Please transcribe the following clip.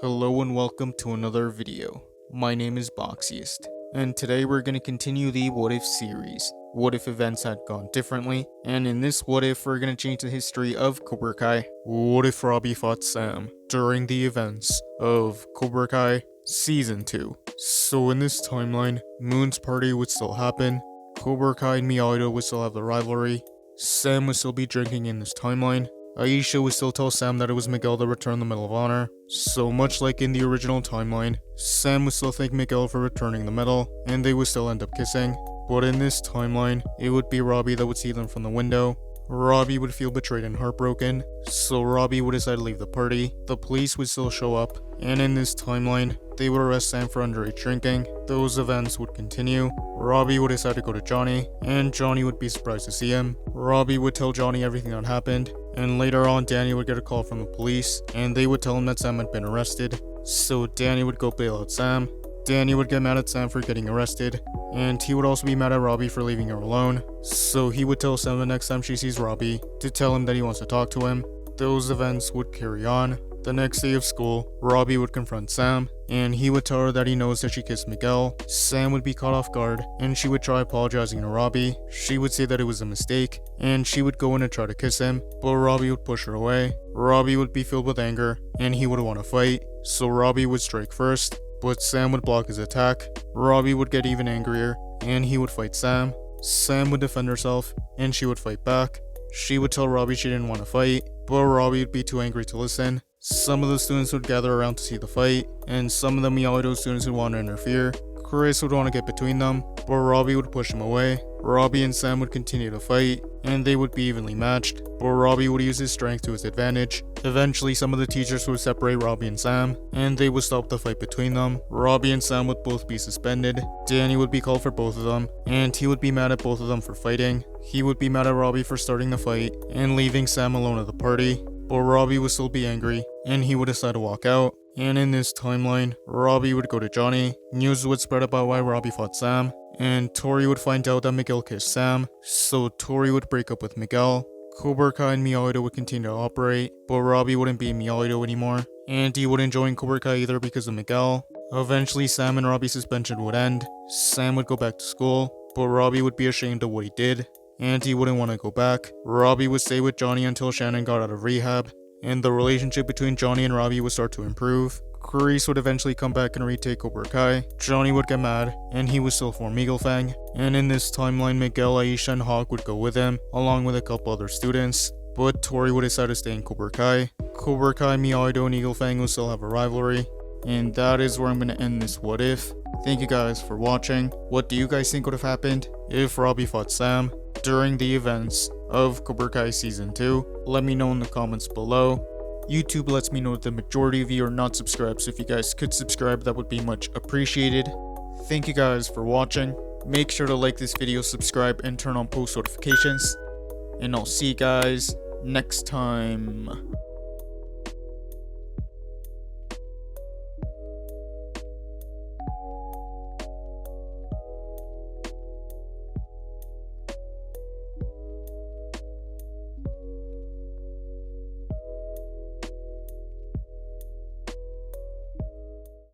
Hello and welcome to another video. My name is Boxiest, and today we're going to continue the What If series. What if events had gone differently? And in this What If, we're going to change the history of Cobra Kai. What if Robby fought Sam during the events of Cobra Kai Season 2? So in this timeline, Moon's party would still happen, Cobra Kai and Miyagi would still have the rivalry, Sam would still be drinking in this timeline, Aisha would still tell Sam that it was Miguel that returned the Medal of Honor. So much like in the original timeline, Sam would still thank Miguel for returning the medal, and they would still end up kissing. But in this timeline, it would be Robby that would see them from the window. Robby would feel betrayed and heartbroken, so Robby would decide to leave the party. The police would still show up, and in this timeline, they would arrest Sam for underage drinking. Those events would continue. Robby would decide to go to Johnny, and Johnny would be surprised to see him. Robby would tell Johnny everything that happened, and later on Danny would get a call from the police, and they would tell him that Sam had been arrested. So Danny would go bail out Sam. Danny would get mad at Sam for getting arrested, and he would also be mad at Robby for leaving her alone. So he would tell Sam the next time she sees Robby to tell him that he wants to talk to him. Those events would carry on. The next day of school, Robby would confront Sam, and he would tell her that he knows that she kissed Miguel. Sam would be caught off guard, and she would try apologizing to Robby. She would say that it was a mistake, and she would go in and try to kiss him, but Robby would push her away. Robby would be filled with anger, and he would want to fight, so Robby would strike first, but Sam would block his attack. Robby would get even angrier, and he would fight Sam. Sam would defend herself, and she would fight back. She would tell Robby she didn't want to fight, but Robby would be too angry to listen. Some of the students would gather around to see the fight, and some of the Miyagi students would want to interfere. Chris would want to get between them, but Robby would push him away. Robby and Sam would continue to fight, and they would be evenly matched, but Robby would use his strength to his advantage. Eventually, some of the teachers would separate Robby and Sam, and they would stop the fight between them. Robby and Sam would both be suspended. Danny would be called for both of them, and he would be mad at both of them for fighting. He would be mad at Robby for starting the fight and leaving Sam alone at the party, but Robby would still be angry, and he would decide to walk out. And in this timeline, Robby would go to Johnny, news would spread about why Robby fought Sam, and Tori would find out that Miguel kissed Sam, so Tori would break up with Miguel. Cobra Kai and Miyagi would continue to operate, but Robby wouldn't be in Miyagi anymore, and he wouldn't join Cobra Kai either because of Miguel. Eventually, Sam and Robby's suspension would end. Sam would go back to school, but Robby would be ashamed of what he did, and he wouldn't want to go back. Robby would stay with Johnny until Shannon got out of rehab, and the relationship between Johnny and Robby would start to improve. Chris would eventually come back and retake Cobra Kai. Johnny would get mad, and he would still form Eagle Fang. And in this timeline, Miguel, Aisha, and Hawk would go with him, along with a couple other students. But Tori would decide to stay in Cobra Kai. Cobra Kai, Miyagi, and Eagle Fang will still have a rivalry. And that is where I'm going to end this What If. Thank you guys for watching. What do you guys think would have happened if Robby fought Sam during the events of Cobra Kai Season 2? Let me know in the comments below. YouTube lets me know that the majority of you are not subscribed, so if you guys could subscribe, that would be much appreciated. Thank you guys for watching. Make sure to like this video, subscribe, and turn on post notifications. And I'll see you guys next time.